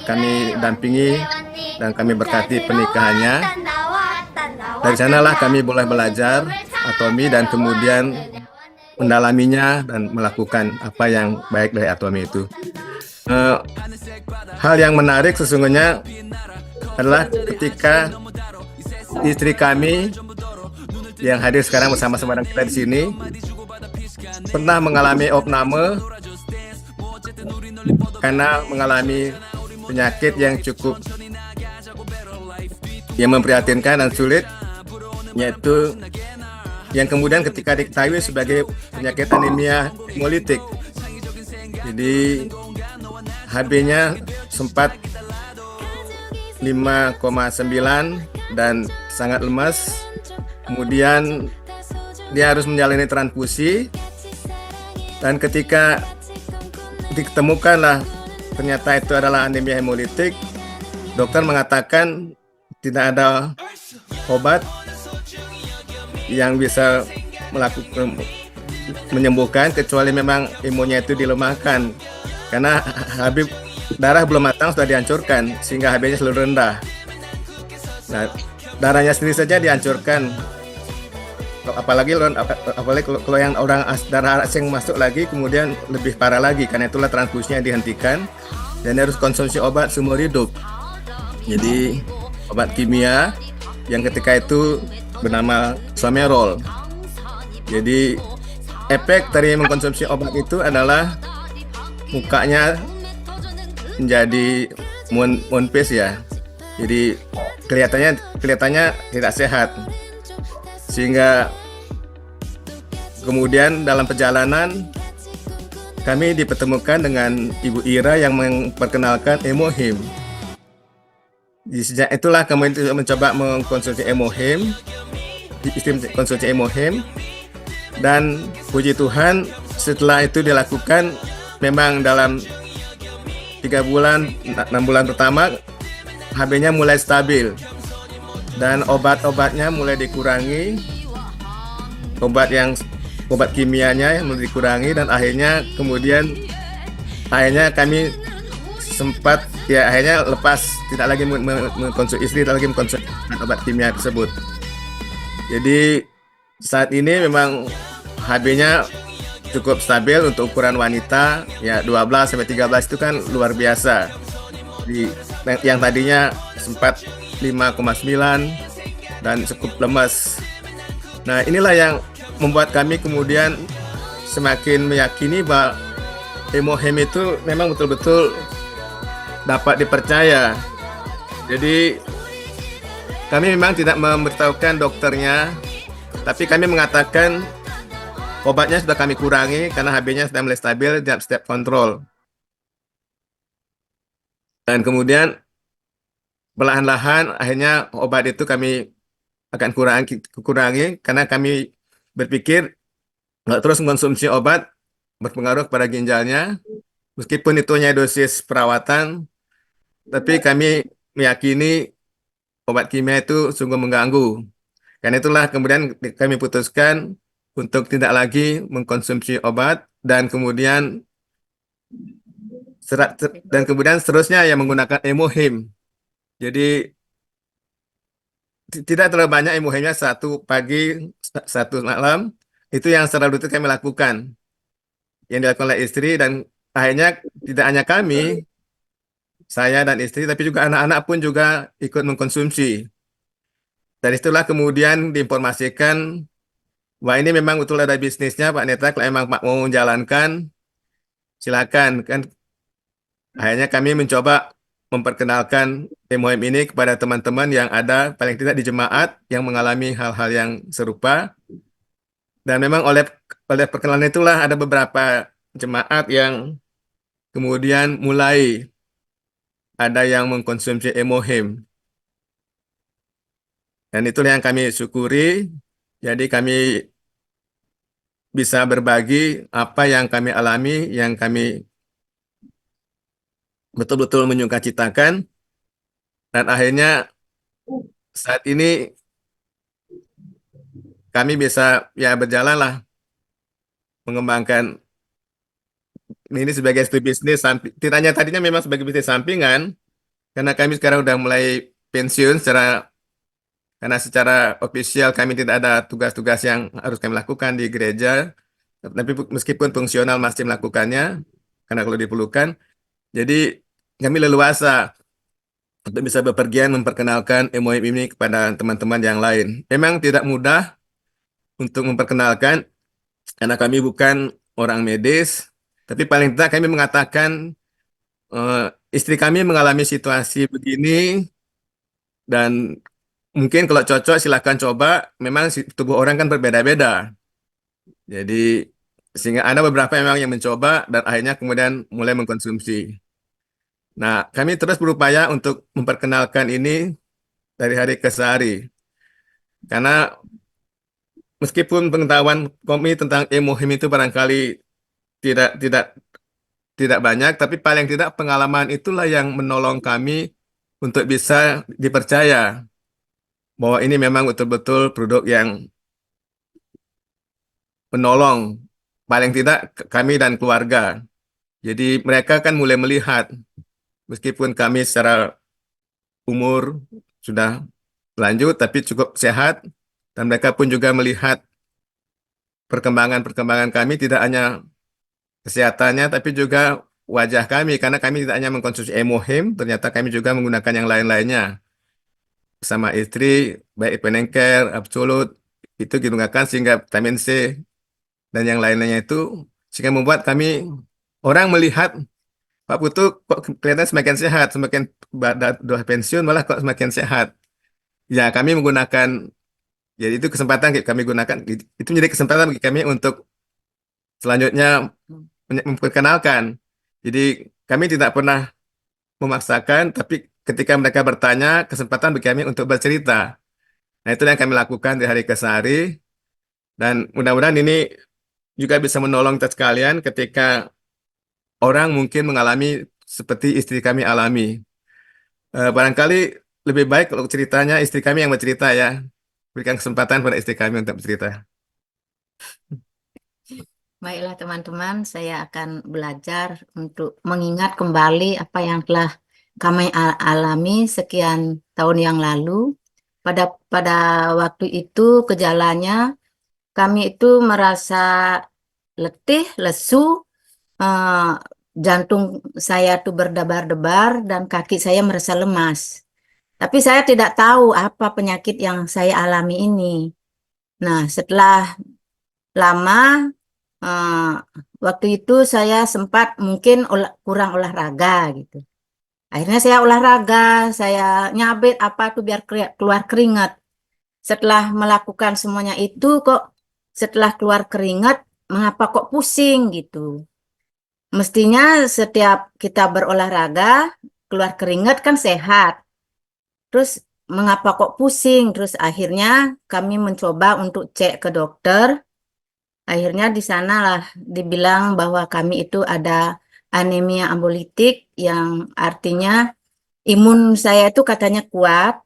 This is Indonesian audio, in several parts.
kami dampingi dan kami berkati pernikahannya. Dari sanalah kami boleh belajar atomi dan kemudian mendalaminya dan melakukan apa yang baik dari atomi itu. Eh, Hal yang menarik sesungguhnya adalah ketika istri kami yang hadir sekarang bersama-sama dengan kita di sini pernah mengalami opname karena mengalami penyakit yang cukup yang memprihatinkan dan sulit, yaitu yang kemudian ketika diketahui sebagai penyakit anemia hemolitik. Jadi HB-nya sempat 5,9 dan sangat lemas. Kemudian dia harus menjalani transfusi dan ketika ditemukanlah ternyata itu adalah anemia hemolitik, dokter mengatakan tidak ada obat yang bisa melakukan menyembuhkan kecuali memang imunnya itu dilemahkan karena HB darah belum matang sudah dihancurkan sehingga HB-nya selalu rendah. Nah, darahnya sendiri saja dihancurkan. Apalagi kalau yang orang darah asing masuk lagi kemudian lebih parah lagi, karena itulah transfusinya dihentikan dan harus konsumsi obat seumur hidup. Jadi obat kimia yang ketika itu bernama Somerol. Jadi efek dari mengkonsumsi obat itu adalah mukanya menjadi moon face ya. Jadi kelihatannya tidak sehat. Sehingga kemudian dalam perjalanan kami dipertemukan dengan Ibu Ira yang memperkenalkan Emohim. Sejak itulah kami mencoba mengkonsumsi Emohim, konsumsi Emohim, dan puji Tuhan setelah itu dilakukan memang dalam 3 bulan, 6 bulan pertama HB-nya mulai stabil dan obat-obatnya mulai dikurangi, obat kimianya mulai dikurangi dan akhirnya kami sempat akhirnya lepas, tidak lagi mengkonsumsi istri, tidak lagi mengkonsumsi obat kimia tersebut. Jadi saat ini memang HB-nya cukup stabil untuk ukuran wanita ya, 12 sampai 13 itu kan luar biasa. Yang tadinya sempat 5,9 dan cukup lemas. Nah, inilah yang membuat kami kemudian semakin meyakini bahwa Emohim itu memang betul-betul dapat dipercaya. Jadi kami memang tidak memberitahukan dokternya, tapi kami mengatakan obatnya sudah kami kurangi karena HB-nya sudah mulai stabil dan step control. Dan kemudian perlahan-lahan akhirnya obat itu kami akan kurangi karena kami berpikir nggak terus mengkonsumsi obat berpengaruh pada ginjalnya. Meskipun itu hanya dosis perawatan, tapi kami meyakini obat kimia itu sungguh mengganggu. Karena itulah kemudian kami putuskan untuk tidak lagi mengkonsumsi obat dan kemudian seterusnya yang menggunakan Emohim. Jadi tidak terlalu banyak Emohimnya, 1 pagi, 1 malam. Itu yang secara rutin kami lakukan. Yang dilakukan oleh istri dan akhirnya tidak hanya kami, saya dan istri, tapi juga anak-anak pun juga ikut mengkonsumsi. Dari itulah kemudian diinformasikan wah ini memang betul ada bisnisnya Pak Netra, kalau emang Pak mau menjalankan silakan kan. Akhirnya kami mencoba memperkenalkan Emohim ini kepada teman-teman yang ada paling tidak di jemaat yang mengalami hal-hal yang serupa. Dan memang oleh perkenalan itulah ada beberapa jemaat yang kemudian mulai ada yang mengkonsumsi Emohim. Dan itulah yang kami syukuri. Jadi kami bisa berbagi apa yang kami alami, yang kami betul-betul menyukacitakan. Dan akhirnya saat ini kami bisa ya berjalan lah mengembangkan ini sebagai studi bisnis, tidak hanya tadinya memang sebagai bisnis sampingan, karena kami sekarang udah mulai pensiun karena secara ofisial kami tidak ada tugas-tugas yang harus kami lakukan di gereja, tapi meskipun fungsional masih melakukannya, karena kalau diperlukan. Jadi kami leluasa untuk bisa bepergian memperkenalkan MOIM ini kepada teman-teman yang lain. Memang tidak mudah untuk memperkenalkan, karena kami bukan orang medis, tapi paling tidak kami mengatakan eh, istri kami mengalami situasi begini dan mungkin kalau cocok silahkan coba. Memang tubuh orang kan berbeda-beda. Jadi sehingga ada beberapa memang yang mencoba dan akhirnya kemudian mulai mengkonsumsi. Nah, kami terus berupaya untuk memperkenalkan ini dari hari ke hari. Karena meskipun pengetahuan kami tentang emohim itu barangkali tidak tidak tidak banyak, tapi paling tidak pengalaman itulah yang menolong kami untuk bisa dipercaya bahwa ini memang betul-betul produk yang menolong paling tidak kami dan keluarga. Jadi mereka kan mulai melihat meskipun kami secara umur sudah lanjut tapi cukup sehat, dan mereka pun juga melihat perkembangan-perkembangan kami tidak hanya kesehatannya tapi juga wajah kami, karena kami tidak hanya mengkonsumsi Emohim, ternyata kami juga menggunakan yang lain-lainnya sama istri, baik Penengker, Absolut, itu digunakan sehingga vitamin C dan yang lain-lainnya itu sehingga membuat kami orang melihat Pak Putu kok kelihatan semakin sehat, semakin sudah pensiun malah kok semakin sehat. Ya kami menggunakan, jadi itu kesempatan kami gunakan, itu menjadi kesempatan bagi kami untuk selanjutnya memperkenalkan. Jadi kami tidak pernah memaksakan, tapi ketika mereka bertanya, kesempatan bagi kami untuk bercerita. Nah, itu yang kami lakukan di hari ke hari, dan mudah-mudahan ini juga bisa menolong kita sekalian ketika orang mungkin mengalami seperti istri kami alami. Barangkali lebih baik kalau ceritanya istri kami yang bercerita ya. Berikan kesempatan pada istri kami untuk bercerita. Baiklah teman-teman, saya akan belajar untuk mengingat kembali apa yang telah kami alami sekian tahun yang lalu. Pada pada waktu itu gejalanya kami itu merasa letih, lesu, eh, jantung saya tuh berdebar-debar dan kaki saya merasa lemas. Tapi saya tidak tahu apa penyakit yang saya alami ini. Nah, setelah lama eh, waktu itu saya sempat mungkin kurang olahraga gitu. Akhirnya saya olahraga, saya nyabet apa tuh biar keluar keringat. Setelah melakukan semuanya itu kok setelah keluar keringat, mengapa kok pusing gitu. Mestinya setiap kita berolahraga, keluar keringat kan sehat. Terus mengapa kok pusing? Terus akhirnya kami mencoba untuk cek ke dokter. Akhirnya di sanalah dibilang bahwa kami itu ada anemia ambolitik yang artinya imun saya itu katanya kuat,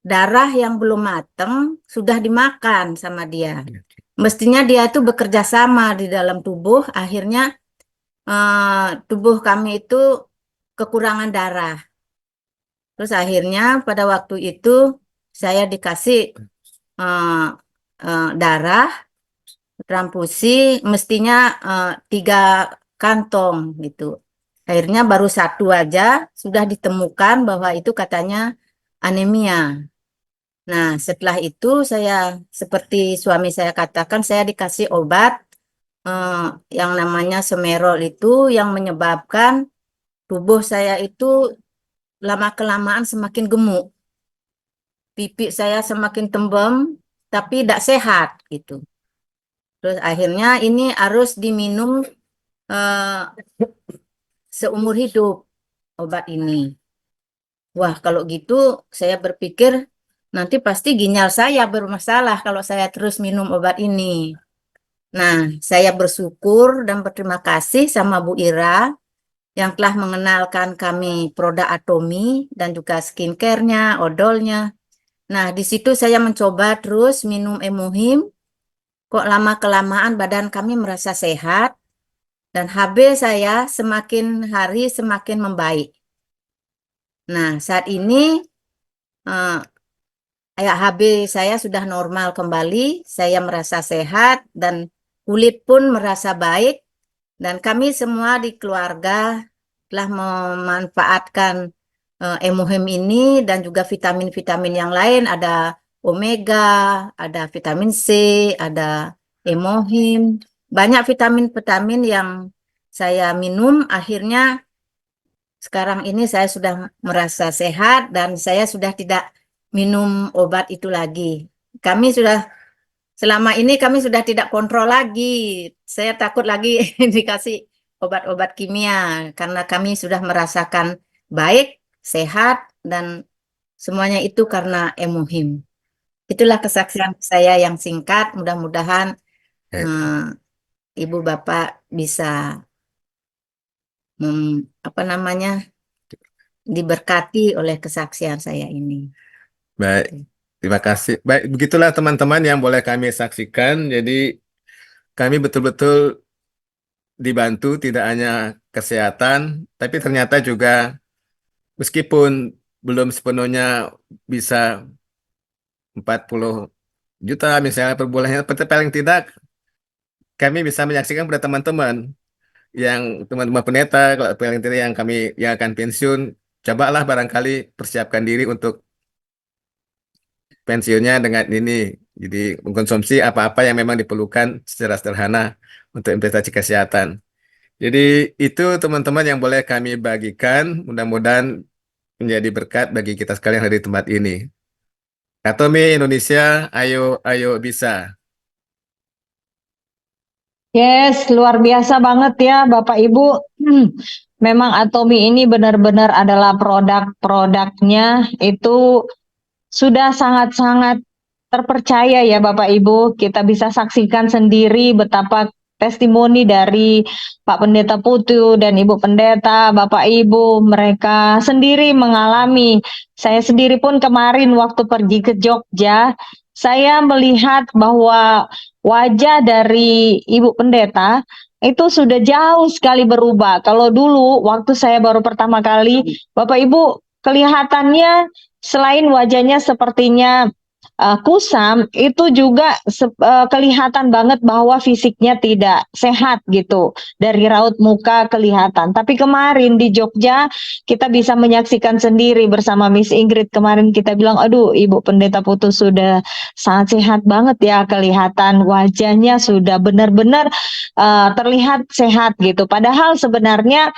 darah yang belum mateng sudah dimakan sama dia. Mestinya dia itu bekerja sama di dalam tubuh, akhirnya tubuh kami itu kekurangan darah. Terus akhirnya pada waktu itu saya dikasih eh, darah transfusi mestinya 3 kantong gitu. Akhirnya baru satu aja sudah ditemukan bahwa itu katanya anemia. Nah, setelah itu saya seperti suami saya katakan, saya dikasih obat eh, yang namanya Semerol itu yang menyebabkan tubuh saya itu lama-kelamaan semakin gemuk. Pipi saya semakin tembem, tapi tidak sehat gitu. Terus akhirnya ini harus diminum eh, seumur hidup obat ini. Wah, kalau gitu saya berpikir nanti pasti ginjal saya bermasalah kalau saya terus minum obat ini. Nah, saya bersyukur dan berterima kasih sama Bu Ira yang telah mengenalkan kami produk Atomi dan juga skincare-nya, odolnya. Nah, di situ saya mencoba terus minum Emohim. Kok lama-kelamaan badan kami merasa sehat. dan HB saya semakin hari semakin membaik. Nah, saat ini eh, HB saya sudah normal kembali, saya merasa sehat dan kulit pun merasa baik, dan kami semua di keluarga telah memanfaatkan Emohem ini dan juga vitamin-vitamin yang lain, ada omega, ada vitamin C, ada Emohem, banyak vitamin-vitamin yang saya minum, akhirnya sekarang ini saya sudah merasa sehat dan saya sudah tidak minum obat itu lagi. Kami sudah Selama ini kami sudah tidak kontrol lagi. Saya takut lagi dikasih obat-obat kimia karena kami sudah merasakan baik, sehat, dan semuanya itu karena Emuhim. Itulah kesaksian saya yang singkat. Mudah-mudahan Eh, ibu bapak bisa apa namanya diberkati oleh kesaksian saya ini. Baik, Gitu. terima kasih. Baik, begitulah teman-teman yang boleh kami saksikan. Jadi kami betul-betul dibantu tidak hanya kesehatan, tapi ternyata juga meskipun belum sepenuhnya bisa 40 juta misalnya per bulannya, tapi paling tidak kami bisa menyaksikan pada teman-teman yang teman-teman pendeta, kalau paling tidak yang kami yang akan pensiun, cobalah barangkali persiapkan diri untuk pensiunnya dengan ini. Jadi mengkonsumsi apa-apa yang memang diperlukan secara sederhana untuk investasi kesehatan. Jadi itu teman-teman yang boleh kami bagikan. Mudah-mudahan menjadi berkat bagi kita sekalian hari di tempat ini. Atomi Indonesia, ayo ayo bisa. Yes, luar biasa banget ya Bapak Ibu. Memang Atomi ini benar-benar adalah produk-produknya itu sudah sangat-sangat terpercaya ya Bapak Ibu. Kita bisa saksikan sendiri betapa testimoni dari Pak Pendeta Putu dan Ibu Pendeta, Bapak Ibu, mereka sendiri mengalami. Saya sendiri pun kemarin waktu pergi ke Jogja, saya melihat bahwa wajah dari Ibu Pendeta itu sudah jauh sekali berubah. Kalau dulu waktu saya baru pertama kali, Bapak Ibu kelihatannya selain wajahnya sepertinya kusam, itu juga kelihatan banget bahwa fisiknya tidak sehat gitu. Dari raut muka kelihatan. Tapi kemarin di Jogja kita bisa menyaksikan sendiri bersama Miss Ingrid. Kemarin kita bilang, aduh Ibu Pendeta Putus sudah sangat sehat banget ya, kelihatan wajahnya sudah benar-benar terlihat sehat gitu. Padahal sebenarnya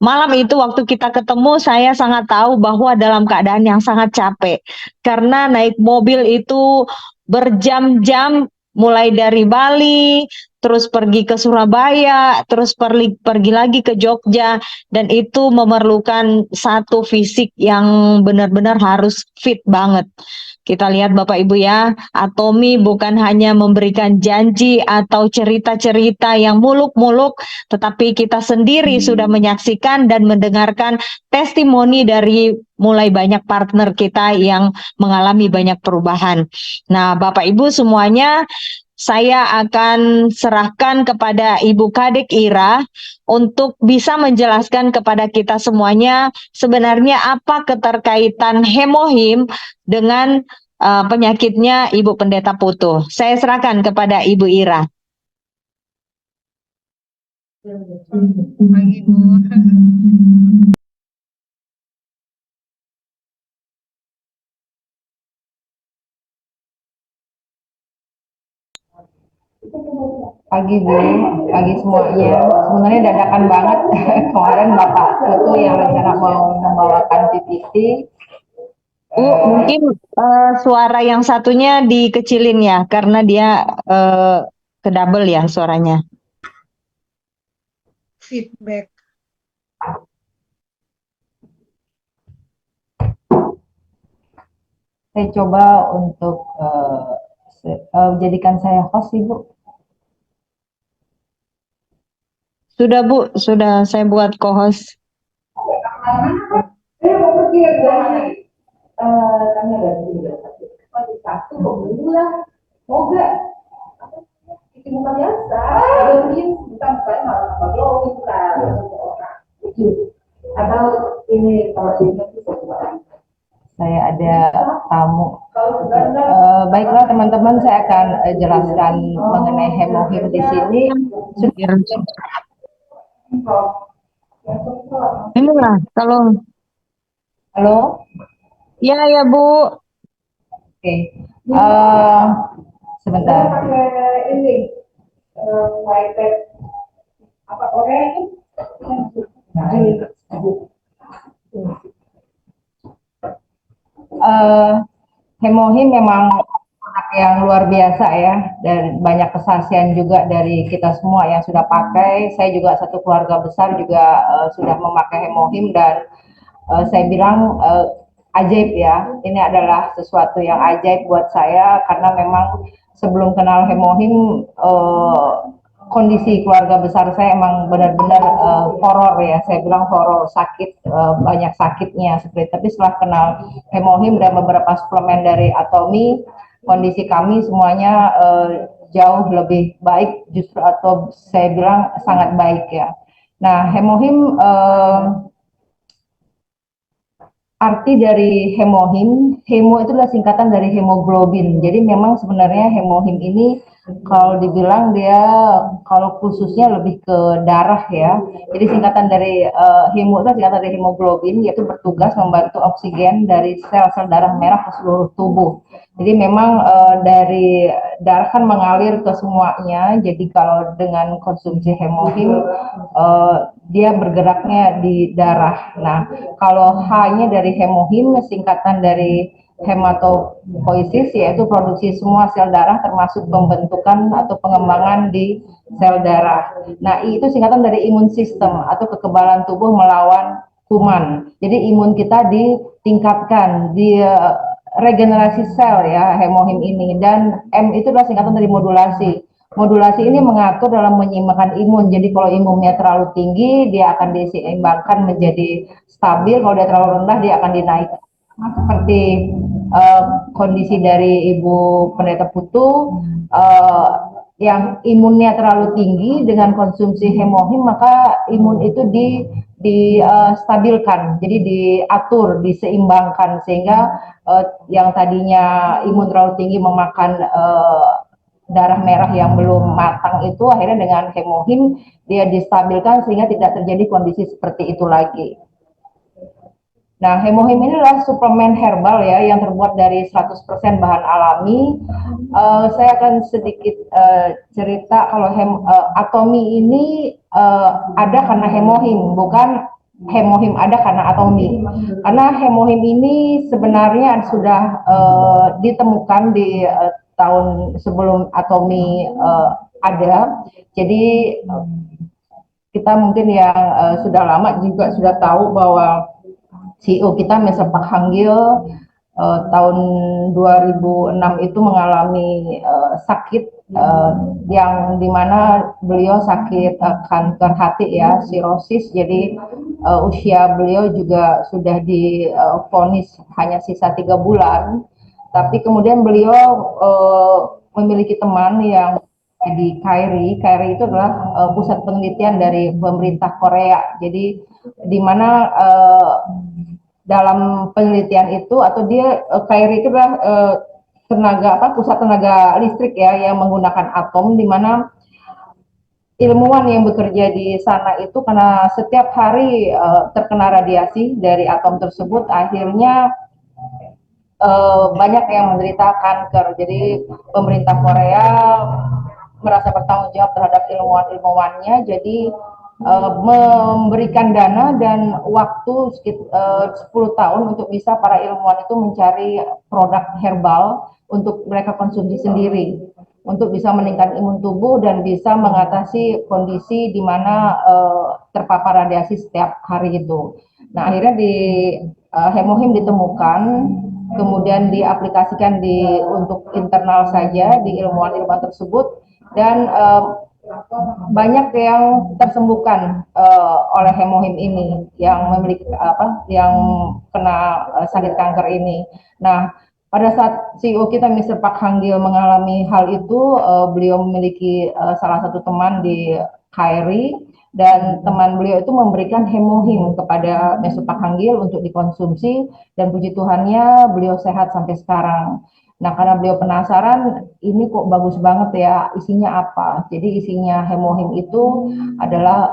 malam itu waktu kita ketemu, saya sangat tahu bahwa dalam keadaan yang sangat capek. Karena naik mobil itu berjam-jam, mulai dari Bali, terus pergi ke Surabaya, terus pergi lagi ke Jogja, dan itu memerlukan satu fisik yang benar-benar harus fit banget. Kita lihat Bapak Ibu ya, Atomi bukan hanya memberikan janji atau cerita-cerita yang muluk-muluk, tetapi kita sendiri sudah menyaksikan dan mendengarkan testimoni dari mulai banyak partner kita yang mengalami banyak perubahan. Nah, Bapak Ibu semuanya, saya akan serahkan kepada Ibu Kadek Ira untuk bisa menjelaskan kepada kita semuanya sebenarnya apa keterkaitan hemohim dengan penyakitnya Ibu Pendeta Putu. Saya serahkan kepada Ibu Ira. Pagi, Bu. Pagi, Bu. Pagi semuanya. Sebenarnya dadakan banget. Kemarin Bapak Putu yang rencana mau membawakan PPT. Bu, mungkin suara yang satunya dikecilin ya, karena dia ke double ya suaranya. Feedback. Saya coba untuk jadikan saya host, Ibu. Sudah Bu, sudah saya buat co-host. Saya ada tamu. Baiklah teman-teman, saya akan jelaskan mengenai hemohim di sini. Inilah, kalau Halo, ya ya Bu. oke. Sebentar. Eh, Hemohim memang produk yang luar biasa ya, dan banyak kesaksian juga dari kita semua yang sudah pakai. Saya juga satu keluarga besar juga sudah memakai hemohim, dan saya bilang ajaib ya. Ini adalah sesuatu yang ajaib buat saya karena memang sebelum kenal hemohim kondisi keluarga besar saya emang benar-benar horor ya. Saya bilang horor, sakit, banyak sakitnya seperti. Tapi setelah kenal hemohim dan beberapa suplemen dari Atomi, kondisi kami semuanya jauh lebih baik justru, atau saya bilang sangat baik ya. Nah, hemohim arti dari hemohim, hemo itu adalah singkatan dari hemoglobin. Jadi memang sebenarnya hemohim ini kalau dibilang dia kalau khususnya lebih ke darah ya. Jadi singkatan dari hemo itu singkatan dari hemoglobin, yaitu bertugas membantu oksigen dari sel-sel darah merah ke seluruh tubuh. Jadi memang dari darah kan mengalir ke semuanya. Jadi kalau dengan konsumsi hemohim dia bergeraknya di darah. Nah, kalau H-nya dari hemohim, singkatan dari hematopoiesis, yaitu produksi semua sel darah termasuk pembentukan atau pengembangan di sel darah. Nah, I itu singkatan dari imun sistem atau kekebalan tubuh melawan kuman. Jadi imun kita ditingkatkan, di regenerasi sel ya hemohim ini. Dan M itu adalah singkatan dari modulasi. Modulasi ini mengatur dalam menyeimbangkan imun. Jadi kalau imunnya terlalu tinggi, dia akan diseimbangkan menjadi stabil. Kalau dia terlalu rendah, dia akan dinaikkan. Seperti kondisi dari Ibu Pendeta Putu, yang imunnya terlalu tinggi, dengan konsumsi hemohim maka imun itu distabilkan, jadi diatur, diseimbangkan, sehingga yang tadinya imun terlalu tinggi memakan darah merah yang belum matang itu, akhirnya dengan hemohim dia distabilkan sehingga tidak terjadi kondisi seperti itu lagi. Nah, hemohim ini adalah suplemen herbal ya yang terbuat dari 100% bahan alami. Saya akan sedikit cerita kalau Atomi ini ada karena hemohim, bukan hemohim ada karena Atomi. Karena hemohim ini sebenarnya sudah ditemukan di tahun sebelum Atomi ada. Jadi kita mungkin yang sudah lama juga sudah tahu bahwa CEO kita Mr. Pak Hanggil tahun 2006 itu mengalami sakit yang dimana beliau sakit kanker hati ya, sirosis. Jadi usia beliau juga sudah divonis hanya sisa 3 bulan. Tapi kemudian beliau memiliki teman yang di Kairi. Kairi itu adalah pusat penelitian dari pemerintah Korea. Jadi di mana dalam penelitian itu, atau dia Kairi itu adalah pusat tenaga listrik ya yang menggunakan atom, di mana ilmuwan yang bekerja di sana itu karena setiap hari terkena radiasi dari atom tersebut, akhirnya banyak yang menderita kanker. Jadi pemerintah Korea merasa bertanggung jawab terhadap ilmuwan-ilmuwannya, jadi memberikan dana dan waktu sekitar 10 tahun untuk bisa para ilmuwan itu mencari produk herbal untuk mereka konsumsi sendiri, untuk bisa meningkatkan imun tubuh dan bisa mengatasi kondisi di mana terpapar radiasi setiap hari itu. Nah, akhirnya di hemohim ditemukan, kemudian diaplikasikan untuk internal saja di ilmuwan-ilmuwan tersebut, dan banyak yang tersembuhkan oleh hemohim ini yang memiliki yang kena sakit kanker ini. Nah, pada saat CEO kita Mr. Pak Hanggil mengalami hal itu, beliau memiliki salah satu teman di KRI dan teman beliau itu memberikan hemohim kepada Mr. Pak Hanggil untuk dikonsumsi dan puji Tuhannya beliau sehat sampai sekarang. Nah, karena beliau penasaran, ini kok bagus banget ya, isinya apa? Jadi isinya hemohim itu adalah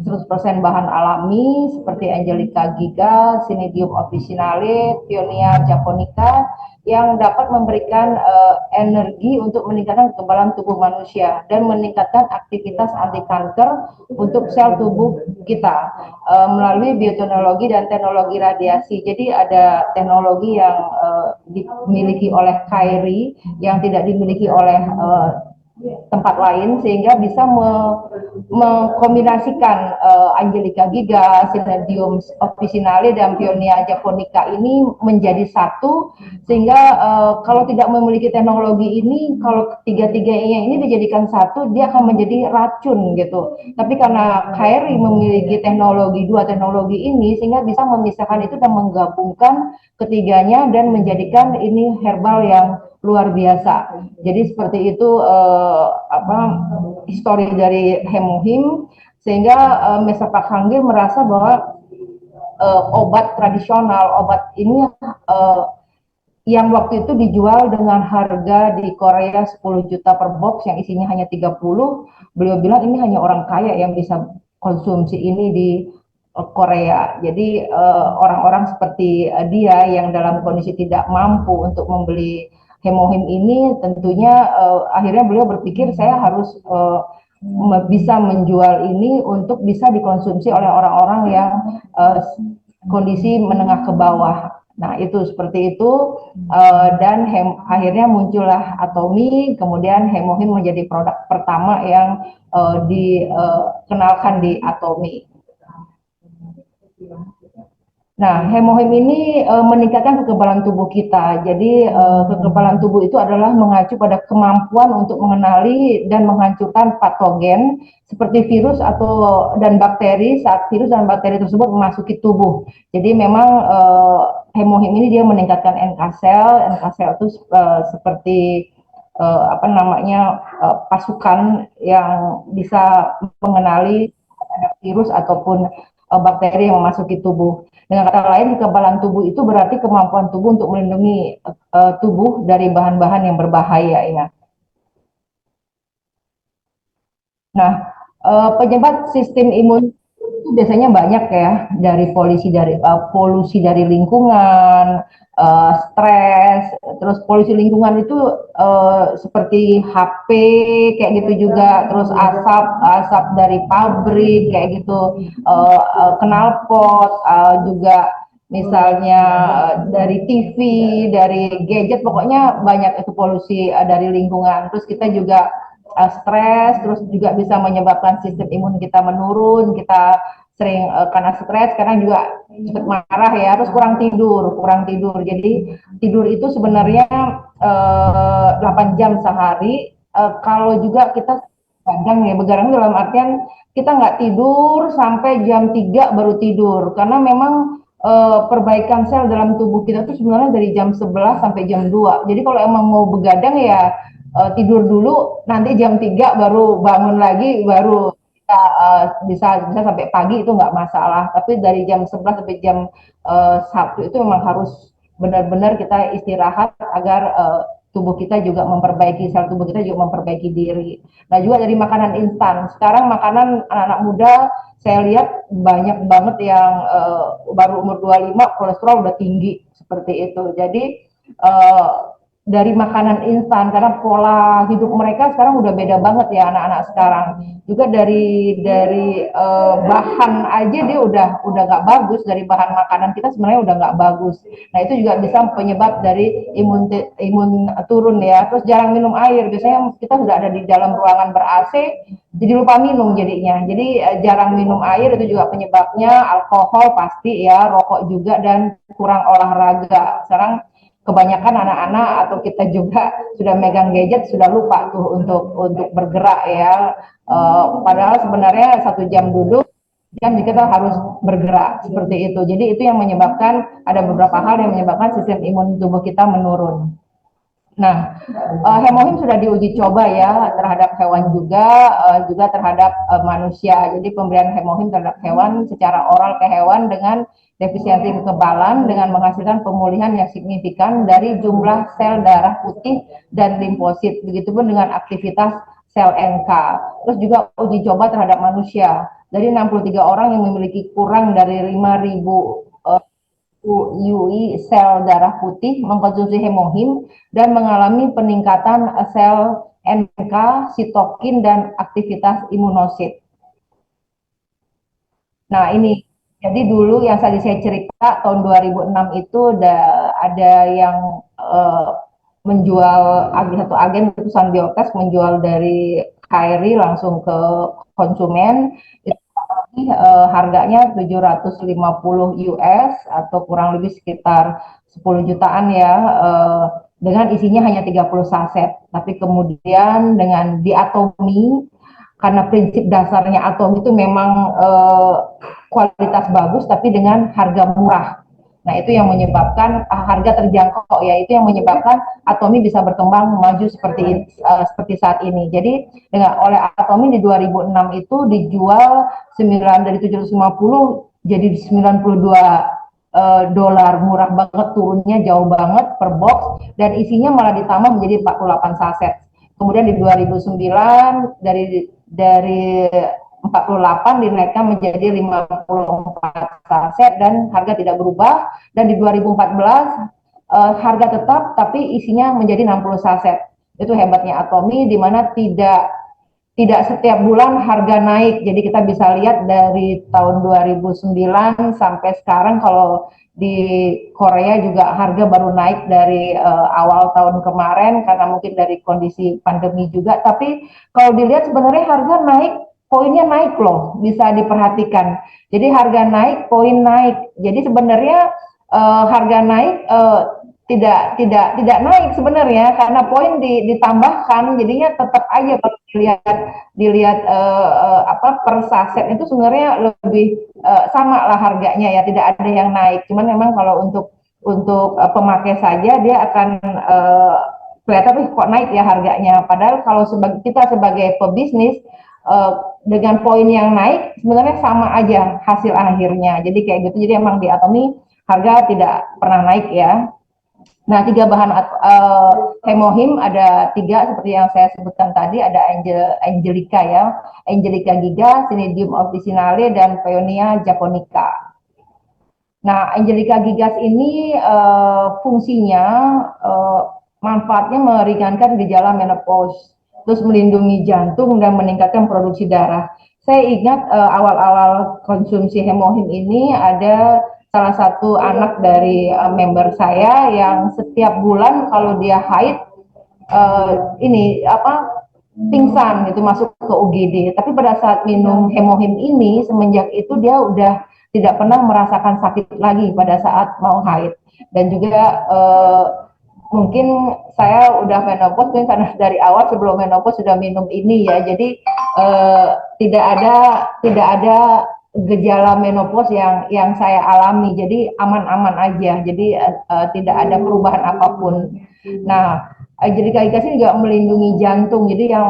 100% bahan alami seperti Angelica giga, Cnidium officinale, Peonia japonica yang dapat memberikan energi untuk meningkatkan kekebalan tubuh manusia dan meningkatkan aktivitas anti kanker untuk sel tubuh kita melalui bioteknologi dan teknologi radiasi. Jadi ada teknologi yang dimiliki oleh KRI yang tidak dimiliki oleh tempat lain sehingga bisa mengkombinasikan Angelica giga, Cnidium officinale dan Peonia japonica ini menjadi satu sehingga kalau tidak memiliki teknologi ini, kalau tiga-tiganya ini dijadikan satu, dia akan menjadi racun gitu. Tapi karena KRI memiliki dua teknologi ini sehingga bisa memisahkan itu dan menggabungkan ketiganya dan menjadikan ini herbal yang luar biasa. Jadi seperti itu histori dari hemohim sehingga Mr. Pak Hanggil merasa bahwa obat tradisional, obat ini yang waktu itu dijual dengan harga di Korea 10 juta per box yang isinya hanya 30, beliau bilang ini hanya orang kaya yang bisa konsumsi ini di Korea. Jadi orang-orang seperti dia yang dalam kondisi tidak mampu untuk membeli hemohim ini tentunya akhirnya beliau berpikir saya harus bisa menjual ini untuk bisa dikonsumsi oleh orang-orang yang kondisi menengah ke bawah. Nah itu seperti itu dan akhirnya muncullah Atomy, kemudian hemohim menjadi produk pertama yang dikenalkan di Atomy. Nah, hemohim ini meningkatkan kekebalan tubuh kita. Jadi kekebalan tubuh itu adalah mengacu pada kemampuan untuk mengenali dan menghancurkan patogen seperti virus dan bakteri saat virus dan bakteri tersebut memasuki tubuh. Jadi memang hemohim ini dia meningkatkan NK cell. NK cell itu seperti pasukan yang bisa mengenali virus ataupun bakteri yang memasuki tubuh. Dengan kata lain, kekebalan tubuh itu berarti kemampuan tubuh untuk melindungi tubuh dari bahan-bahan yang berbahaya ya. Nah, penyebab sistem imun itu biasanya banyak ya, dari polusi dari lingkungan, stres, terus polusi lingkungan itu seperti HP kayak gitu juga, terus asap dari pabrik kayak gitu, knalpot, juga misalnya dari TV, dari gadget, pokoknya banyak itu polusi dari lingkungan. Terus kita juga stres, terus juga bisa menyebabkan sistem imun kita menurun, kita sering karena stres, karena juga cepat marah ya, terus kurang tidur. Jadi tidur itu sebenarnya 8 jam sehari. Kalau juga kita begadang dalam artian kita nggak tidur sampai jam 3 baru tidur, karena memang perbaikan sel dalam tubuh kita itu sebenarnya dari jam 11 sampai jam 2. Jadi kalau emang mau begadang ya tidur dulu, nanti jam 3 baru bangun lagi, baru kita bisa sampai pagi, itu nggak masalah. Tapi dari jam 11 sampai jam 1 itu memang harus benar-benar kita istirahat agar tubuh kita juga memperbaiki, sel tubuh kita juga memperbaiki diri. Nah juga dari makanan instan. Sekarang makanan anak-anak muda saya lihat banyak banget yang baru umur 25 kolesterol udah tinggi seperti itu. Jadi dari makanan instan, karena pola hidup mereka sekarang udah beda banget ya anak-anak sekarang. Juga dari bahan aja dia udah nggak bagus, dari bahan makanan kita sebenarnya udah nggak bagus. Nah itu juga bisa penyebab dari imun turun ya. Terus jarang minum air, biasanya kita sudah ada di dalam ruangan ber-AC jadi lupa minum jadinya. Jadi jarang minum air itu juga penyebabnya. Alkohol pasti ya, rokok juga, dan kurang olahraga. Sekarang kebanyakan anak-anak atau kita juga sudah megang gadget, sudah lupa tuh untuk bergerak ya. Padahal sebenarnya 1 jam duduk kan kita harus bergerak seperti itu. Jadi itu yang menyebabkan ada beberapa hal yang menyebabkan sistem imun tubuh kita menurun. Nah, hemohim sudah diuji coba ya terhadap hewan juga terhadap manusia. Jadi pemberian hemohim terhadap hewan secara oral ke hewan dengan defisiensi kekebalan dengan menghasilkan pemulihan yang signifikan dari jumlah sel darah putih dan limfosit. Begitupun dengan aktivitas sel NK. Terus juga uji coba terhadap manusia. Dari 63 orang yang memiliki kurang dari 5.000 UI sel darah putih mengkonsumsi hemohim dan mengalami peningkatan sel NK, sitokin, dan aktivitas imunosit. Nah ini, jadi dulu yang tadi saya cerita tahun 2006 itu ada yang menjual satu agen perusahaan Biotes menjual dari KRI langsung ke konsumen. Harganya 750 US atau kurang lebih sekitar 10 jutaan ya, dengan isinya hanya 30 saset. Tapi kemudian dengan diatomi, karena prinsip dasarnya Atomi itu memang kualitas bagus tapi dengan harga murah. Nah, itu yang menyebabkan harga terjangkau ya, itu yang menyebabkan Atomi bisa berkembang maju seperti saat ini. Jadi oleh Atomi di 2006 itu dijual dari 750 jadi 92 dolar, murah banget, turunnya jauh banget per box, dan isinya malah ditambah menjadi 48 saset. Kemudian di 2009 dari 48 dinaikkan menjadi 54 saset dan harga tidak berubah, dan di 2014 harga tetap tapi isinya menjadi 60 saset. Itu hebatnya Atomi, di mana tidak setiap bulan harga naik. Jadi kita bisa lihat dari tahun 2009 sampai sekarang, kalau di Korea juga harga baru naik dari awal tahun kemarin karena mungkin dari kondisi pandemi juga. Tapi kalau dilihat sebenarnya harga naik, poinnya naik loh, bisa diperhatikan. Jadi harga naik, poin naik. Jadi sebenarnya harga naik tidak naik sebenarnya karena poin ditambahkan, jadinya tetap aja kalau dilihat per saset itu sebenarnya lebih sama lah harganya ya, tidak ada yang naik. Cuman memang kalau untuk pemakai saja dia akan kelihatan kok naik ya harganya. Padahal kalau kita sebagai pebisnis dengan poin yang naik sebenarnya sama aja hasil akhirnya. Jadi kayak gitu. Jadi emang di Atomi harga tidak pernah naik ya. Nah, 3 bahan hemohim ada 3 seperti yang saya sebutkan tadi, ada Angelica ya, Angelica giga, Cnidium officinale, dan Paeonia japonica. Nah, Angelica gigas ini fungsinya manfaatnya meringankan gejala menopause, terus melindungi jantung dan meningkatkan produksi darah. Saya ingat awal-awal konsumsi hemohim ini ada salah satu anak dari member saya yang setiap bulan kalau dia haid pingsan gitu, masuk ke UGD. Tapi pada saat minum hemohim ini, semenjak itu dia udah tidak pernah merasakan sakit lagi pada saat mau haid. Dan juga mungkin saya udah menopause karena dari awal sebelum menopause sudah minum ini ya. Jadi tidak ada gejala menopause yang saya alami. Jadi aman-aman aja. Jadi tidak ada perubahan apapun. Nah, Angelica gigas ini juga melindungi jantung. Jadi yang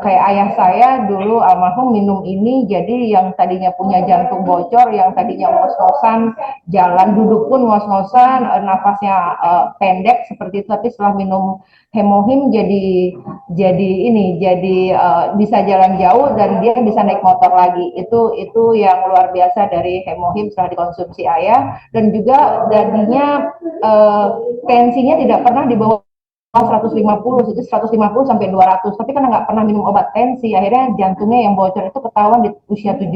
kayak ayah saya dulu almarhum minum ini, jadi yang tadinya punya jantung bocor, yang tadinya ngos-ngosan, jalan duduk pun ngos-ngosan, nafasnya pendek seperti itu, tapi setelah minum hemohim jadi bisa jalan jauh dan dia bisa naik motor lagi. Itu yang luar biasa dari hemohim setelah dikonsumsi ayah. Dan juga tadinya tensinya tidak pernah di bawah 150, itu 150 sampai 200, tapi karena nggak pernah minum obat tensi, akhirnya jantungnya yang bocor itu ketahuan di usia 75.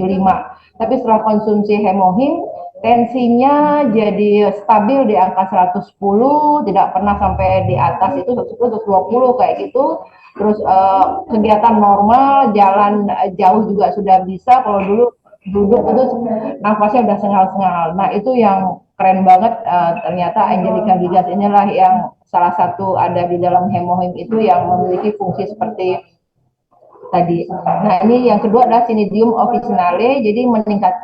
Tapi setelah konsumsi hemohim, tensinya jadi stabil di angka 110, tidak pernah sampai di atas itu 110, 120 kayak gitu. Terus kegiatan normal, jalan jauh juga sudah bisa. Kalau dulu duduk itu nafasnya udah sengal-sengal. Nah, itu yang keren banget. Ternyata Angelica gigas inilah yang salah satu ada di dalam hemohim itu yang memiliki fungsi seperti tadi. Nah, ini yang kedua adalah Cnidium officinale, jadi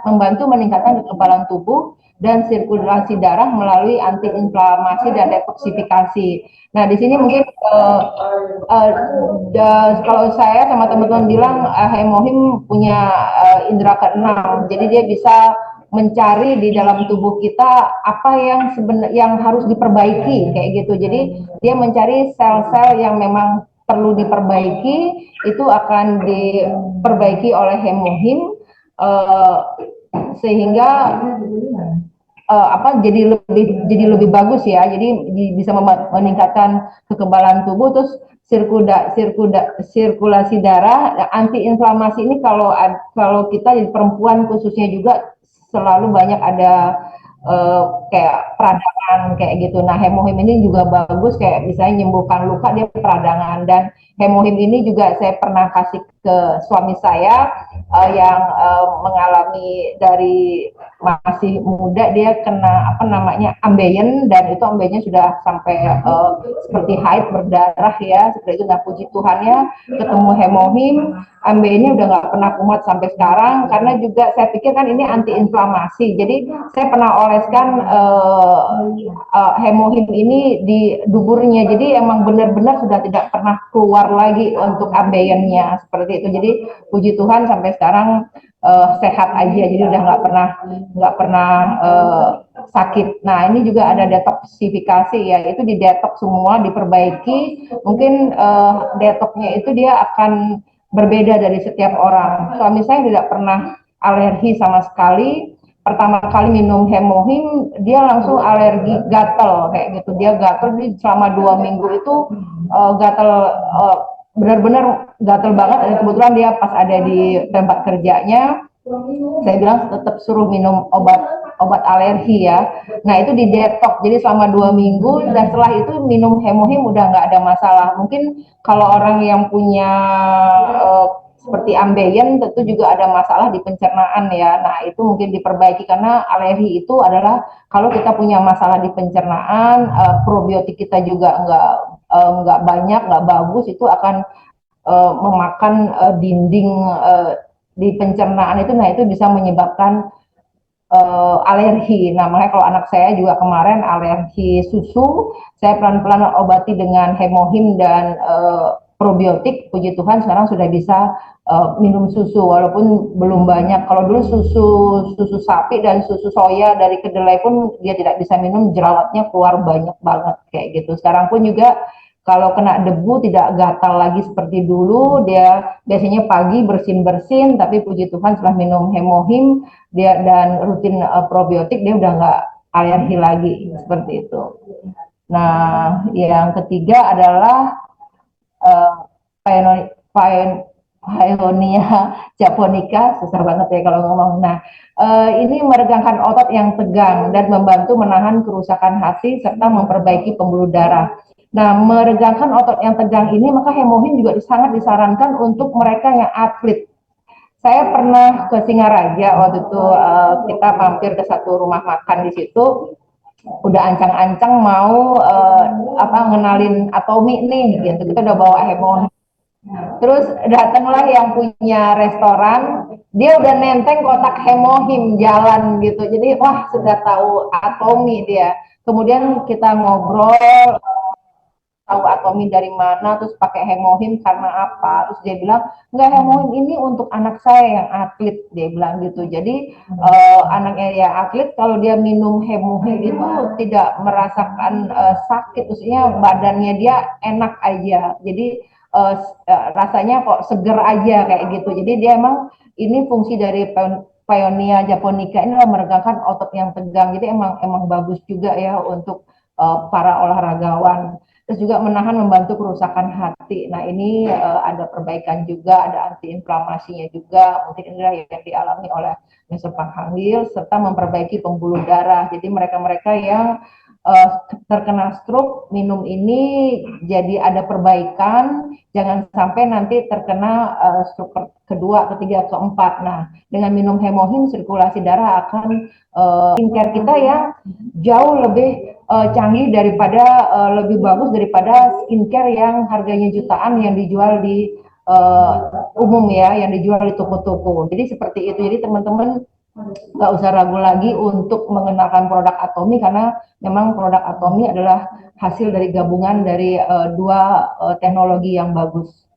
membantu meningkatkan kekebalan tubuh dan sirkulasi darah melalui antiinflamasi dan detoksifikasi. Nah, di sini mungkin kalau saya sama teman-teman bilang hemohim punya indera keenam, jadi dia bisa mencari di dalam tubuh kita apa yang yang harus diperbaiki kayak gitu. Jadi dia mencari sel-sel yang memang perlu diperbaiki, itu akan diperbaiki oleh hemohim sehingga jadi lebih bagus ya. Jadi bisa meningkatkan kekebalan tubuh, terus sirkulasi darah, antiinflamasi ini kalau kita jadi perempuan khususnya juga selalu banyak ada kayak peradangan kayak gitu. Nah, hemohim ini juga bagus kayak misalnya menyembuhkan luka, dia peradangan. Dan hemohim ini juga saya pernah kasih ke suami saya yang mengalami dari masih muda, dia kena ambeien, dan itu ambeiennya sudah sampai seperti haid berdarah ya, seperti itu. Nah, puji Tuhannya ketemu hemohim, ambeiennya udah nggak pernah kumat sampai sekarang, karena juga saya pikir kan ini antiinflamasi. Jadi saya pernah oleskan hemohim ini di duburnya, jadi emang benar-benar sudah tidak pernah keluar lagi untuk ambeiennya seperti itu. Jadi puji Tuhan sampai sekarang sehat aja, jadi udah nggak pernah sakit. Nah, ini juga ada detoksifikasi ya, itu di detox semua, diperbaiki. Mungkin detoxnya itu dia akan berbeda dari setiap orang. Suami saya tidak pernah alergi sama sekali. Pertama kali minum hemohim dia langsung alergi, gatel kayak gitu. Dia gatel selama 2 minggu itu gatel, benar-benar gatel banget. Dan kebetulan dia pas ada di tempat kerjanya, saya bilang tetap suruh minum obat alergi ya. Nah, itu di detox, jadi selama 2 minggu, dan setelah itu minum hemohim udah nggak ada masalah. Mungkin kalau orang yang punya seperti ambeien tentu juga ada masalah di pencernaan ya. Nah, itu mungkin diperbaiki, karena alergi itu adalah kalau kita punya masalah di pencernaan, probiotik kita juga nggak banyak, nggak bagus, itu akan memakan dinding di pencernaan itu. Nah, itu bisa menyebabkan alergi. Nah, makanya kalau anak saya juga kemarin alergi susu, saya pelan-pelan obati dengan hemohim dan probiotik. Puji Tuhan sekarang sudah bisa minum susu, walaupun belum banyak. Kalau dulu susu sapi dan susu soya dari kedelai pun dia tidak bisa minum, jerawatnya keluar banyak banget kayak gitu. Sekarang pun juga kalau kena debu tidak gatal lagi seperti dulu, dia biasanya pagi bersin-bersin, tapi puji Tuhan setelah minum hemohim dia dan rutin probiotik, dia udah nggak alergi lagi seperti itu. Nah, yang ketiga adalah Paeonia japonica, susah banget ya kalau ngomong. Nah, ini meregangkan otot yang tegang dan membantu menahan kerusakan hati serta memperbaiki pembuluh darah. Nah, meregangkan otot yang tegang ini, maka hemohim juga sangat disarankan untuk mereka yang atlet. Saya pernah ke Singaraja waktu itu, kita mampir ke satu rumah makan di situ, udah ancang-ancang mau ngenalin Atomi nih gitu, kita udah bawa hemohim. Terus datanglah yang punya restoran, dia udah nenteng kotak hemohim jalan gitu. Jadi wah, sudah tahu Atomi dia. Kemudian kita ngobrol, tahu Atomi dari mana, terus pakai hemohim karena apa. Terus dia bilang, enggak, hemohim ini untuk anak saya yang atlet, dia bilang gitu. Jadi anaknya yang atlet kalau dia minum hemohim itu tidak merasakan sakit, maksudnya badannya dia enak aja. Jadi rasanya kok seger aja kayak gitu. Jadi dia emang ini fungsi dari Paeonia japonica ini adalah meregangkan otot yang tegang. Jadi emang bagus juga ya untuk para olahragawan. Terus juga membantu kerusakan hati. Nah, ini ada perbaikan juga, ada antiinflamasinya juga. Mungkin inilah yang dialami oleh mesopahamil, serta memperbaiki pembuluh darah. Jadi mereka-mereka yang terkena stroke minum ini jadi ada perbaikan, jangan sampai nanti terkena stroke kedua, ketiga, keempat. Nah, dengan minum hemohim, sirkulasi darah akan skincare kita yang jauh lebih canggih daripada lebih bagus daripada skincare yang harganya jutaan yang dijual di eh, umum ya yang dijual di toko-toko. Jadi seperti itu. Jadi teman-teman nggak usah ragu lagi untuk mengenalkan produk Atomi karena memang produk Atomi adalah hasil dari gabungan dari dua teknologi yang bagus.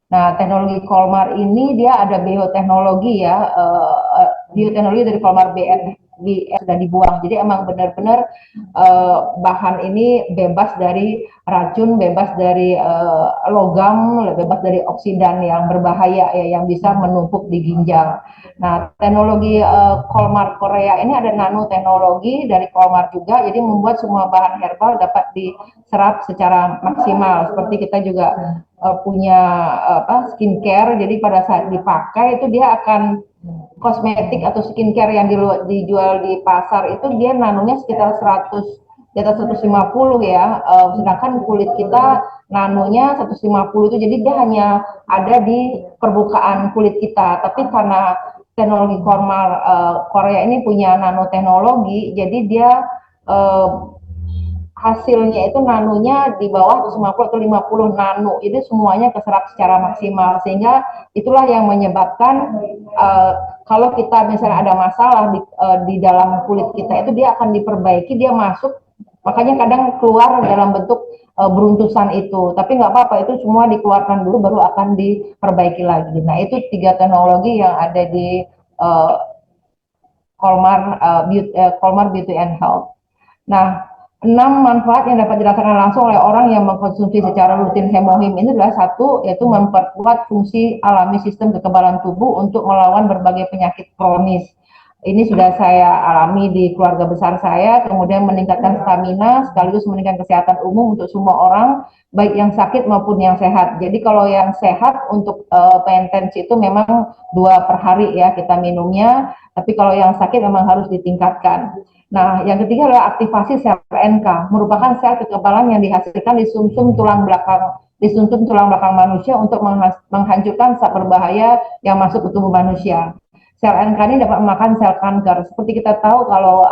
Nah, teknologi Kolmar ini dia ada bioteknologi ya, bioteknologi dari Kolmar BN sudah dibuang. Jadi emang benar-benar bahan ini bebas dari racun, bebas dari logam, bebas dari oksidan yang berbahaya ya, yang bisa menumpuk di ginjal. Nah, teknologi Kolmar Korea ini ada nanoteknologi dari Kolmar juga, jadi membuat semua bahan herbal dapat diserap secara maksimal. Seperti kita juga punya skincare, jadi pada saat dipakai itu dia akan kosmetik atau skincare yang dijual di pasar itu dia nanonya sekitar 100 di atas 150 ya, sedangkan kulit kita nanonya 150 itu jadi dia hanya ada di permukaan kulit kita, tapi karena teknologi Korea ini punya nanoteknologi, jadi dia hasilnya itu nanonya di bawah 150 atau 50 nano, itu semuanya keserap secara maksimal, sehingga itulah yang menyebabkan kalau kita misalnya ada masalah di dalam kulit kita itu dia akan diperbaiki, dia masuk, makanya kadang keluar dalam bentuk beruntusan itu, tapi nggak apa-apa, itu semua dikeluarkan dulu baru akan diperbaiki lagi. Nah itu 3 teknologi yang ada di Kolmar Beauty and Health. Nah, 6 manfaat yang dapat dirasakan langsung oleh orang yang mengkonsumsi secara rutin Hemohim ini adalah satu, yaitu memperkuat fungsi alami sistem kekebalan tubuh untuk melawan berbagai penyakit kronis. Ini sudah saya alami di keluarga besar saya, kemudian meningkatkan stamina sekaligus meningkatkan kesehatan umum untuk semua orang, baik yang sakit maupun yang sehat. Jadi kalau yang sehat untuk maintenance itu memang 2 per hari ya kita minumnya, tapi kalau yang sakit memang harus ditingkatkan. Nah, yang ketiga adalah aktivasi sel NK, merupakan sel kekebalan yang dihasilkan di sumsum tulang belakang manusia untuk menghancurkan zat berbahaya yang masuk ke tubuh manusia. Sel NK ini dapat memakan sel kanker. Seperti kita tahu kalau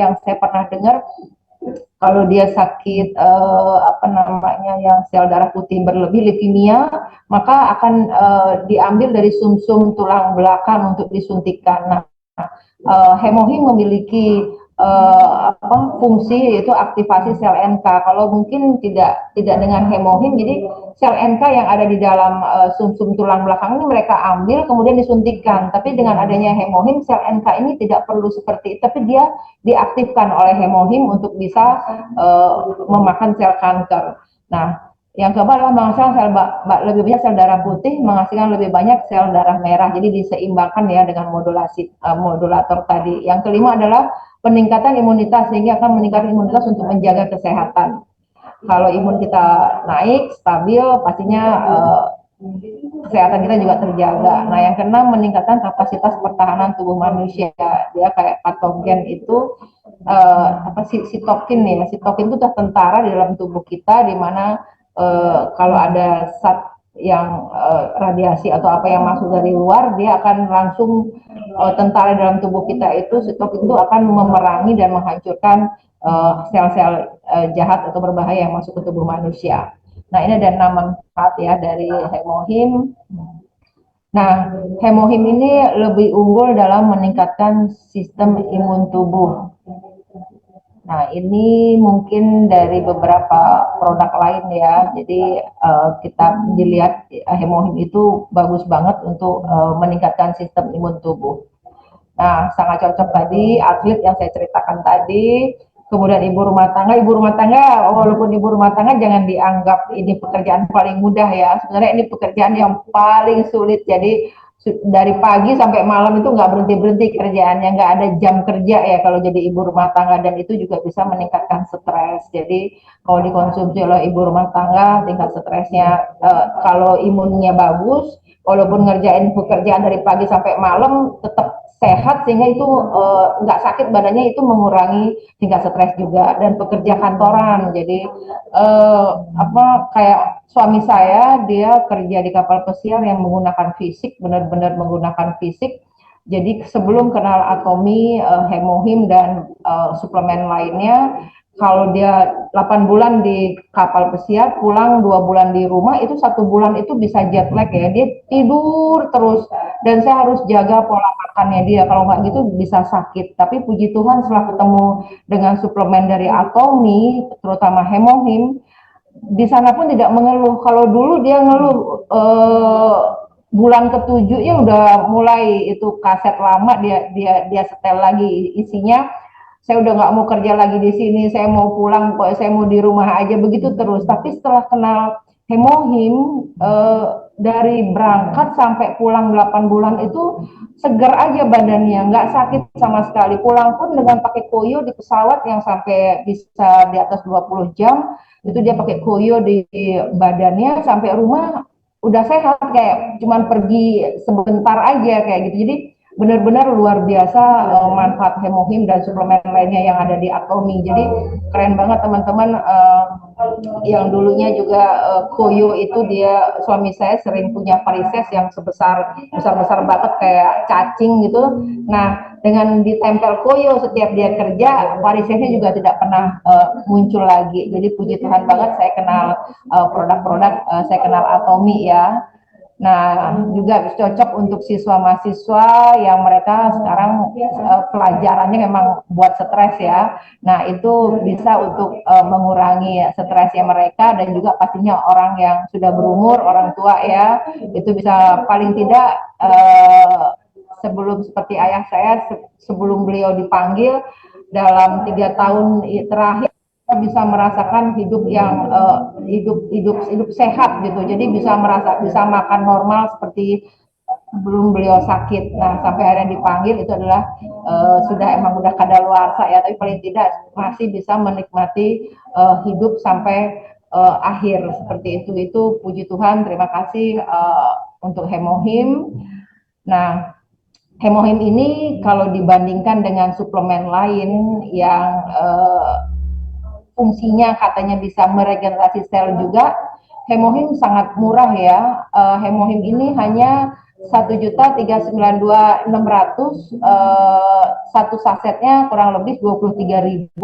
yang saya pernah dengar, kalau dia sakit yang sel darah putih berlebih leukemia, maka akan diambil dari sumsum tulang belakang untuk disuntikkan. Nah, Hemohim memiliki fungsi yaitu aktivasi sel NK. Kalau mungkin tidak dengan Hemohim, jadi sel NK yang ada di dalam sumsum tulang belakang ini mereka ambil kemudian disuntikkan. Tapi dengan adanya Hemohim, sel NK ini tidak perlu seperti itu, tapi dia diaktifkan oleh Hemohim untuk bisa memakan sel kanker. Nah, yang keempat adalah menghasilkan lebih banyak sel darah putih, menghasilkan lebih banyak sel darah merah. Jadi diseimbangkan ya dengan modulator tadi. Yang kelima adalah peningkatan imunitas, sehingga akan meningkatkan imunitas untuk menjaga kesehatan. Kalau imun kita naik, stabil, pastinya kesehatan kita juga terjaga. Nah, yang keenam meningkatkan kapasitas pertahanan tubuh manusia. Dia kayak patogen itu sitokin ya. Sitokin itu tentara di dalam tubuh kita, di mana kalau ada zat yang radiasi atau apa yang masuk dari luar, dia akan langsung tentara dalam tubuh kita itu, sitokin itu akan memerangi dan menghancurkan sel-sel jahat atau berbahaya yang masuk ke tubuh manusia. Nah, ini ada 6 manfaat ya dari Hemohim. Nah, Hemohim ini lebih unggul dalam meningkatkan sistem imun tubuh. Nah, ini mungkin dari beberapa produk lain ya. Jadi kita dilihat Hemohim itu bagus banget untuk meningkatkan sistem imun tubuh. Nah, sangat cocok tadi atlet yang saya ceritakan tadi. Kemudian ibu rumah tangga, walaupun ibu rumah tangga jangan dianggap ini pekerjaan paling mudah ya. Sebenarnya ini pekerjaan yang paling sulit. Jadi dari pagi sampai malam itu nggak berhenti kerjaannya, nggak ada jam kerja ya kalau jadi ibu rumah tangga, dan itu juga bisa meningkatkan stres. Jadi kalau dikonsumsi oleh ibu rumah tangga, tingkat stresnya kalau imunnya bagus, walaupun ngerjain pekerjaan dari pagi sampai malam tetap sehat, sehingga itu nggak sakit badannya, itu mengurangi tingkat stres juga. Dan pekerja kantoran, jadi kayak suami saya, dia kerja di kapal pesiar yang menggunakan fisik, benar-benar menggunakan fisik. Jadi sebelum kenal Atomi, Hemohim dan suplemen lainnya, kalau dia 8 bulan di kapal pesiar, pulang 2 bulan di rumah, itu 1 bulan itu bisa jet lag ya, dia tidur terus, dan saya harus jaga pola makannya dia, kalau nggak gitu bisa sakit. Tapi puji Tuhan setelah ketemu dengan suplemen dari Atomi, terutama Hemohim, di sana pun tidak mengeluh. Kalau dulu dia ngeluh, bulan ketujuh ya udah mulai itu kaset lama dia setel lagi isinya, saya udah nggak mau kerja lagi di sini, saya mau pulang, kok saya mau di rumah aja, begitu terus. Tapi setelah kenal Hemohim, dari berangkat sampai pulang 8 bulan itu seger aja badannya, nggak sakit sama sekali. Pulang pun dengan pakai koyo di pesawat yang sampai bisa di atas 20 jam, itu dia pakai koyo di badannya, sampai rumah udah sehat, kayak cuman pergi sebentar aja kayak gitu. Jadi benar-benar luar biasa manfaat Hemohim dan suplemen lainnya yang ada di Atomi. Jadi keren banget teman-teman. Yang dulunya juga koyo itu, dia suami saya sering punya varises yang besar-besar banget kayak cacing gitu. Nah, dengan ditempel koyo setiap dia kerja, varisesnya juga tidak pernah muncul lagi. Jadi puji Tuhan banget saya kenal produk-produk, saya kenal Atomi ya. Nah, juga cocok untuk siswa mahasiswa yang mereka sekarang pelajarannya memang buat stres ya. Nah, itu bisa untuk mengurangi stresnya mereka, dan juga pastinya orang yang sudah berumur, orang tua ya, itu bisa paling tidak sebelum, seperti ayah saya, sebelum beliau dipanggil dalam 3 tahun terakhir, bisa merasakan hidup yang hidup sehat gitu. Jadi bisa makan normal seperti sebelum beliau sakit. Nah, sampai akhirnya dipanggil itu adalah sudah emang udah kadaluarsa ya, tapi paling tidak masih bisa menikmati hidup sampai akhir seperti itu. Itu puji Tuhan, terima kasih untuk Hemohim. Nah, Hemohim ini kalau dibandingkan dengan suplemen lain yang fungsinya katanya bisa meregenerasi sel juga, Hemohim sangat murah ya. Hemohim ini hanya 1.392.600, satu sasetnya kurang lebih 23.000.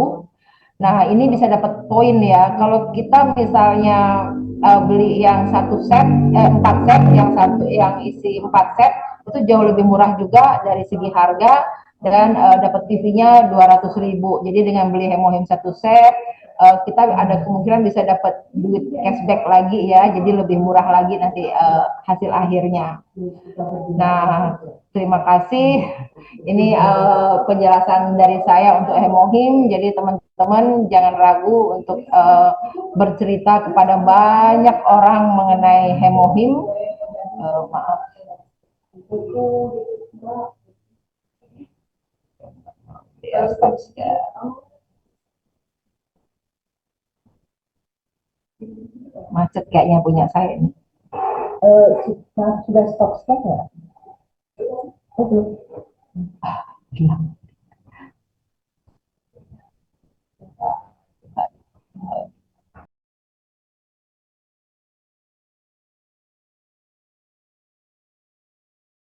Nah, ini bisa dapat poin ya. Kalau kita misalnya beli yang 1 set, 4 set, yang isi 4 set, itu jauh lebih murah juga dari segi harga, dan dapat TV-nya 200.000. Jadi dengan beli Hemohim 1 set, kita ada kemungkinan bisa dapat duit cashback lagi ya, jadi lebih murah lagi nanti hasil akhirnya. Nah, terima kasih. Ini penjelasan dari saya untuk Hemohim. Jadi teman-teman jangan ragu untuk bercerita kepada banyak orang mengenai Hemohim. Maaf. Ya, stop sekarang. Macet kayaknya punya saya ini. Sudah stop ya? Oh, belum. Gila.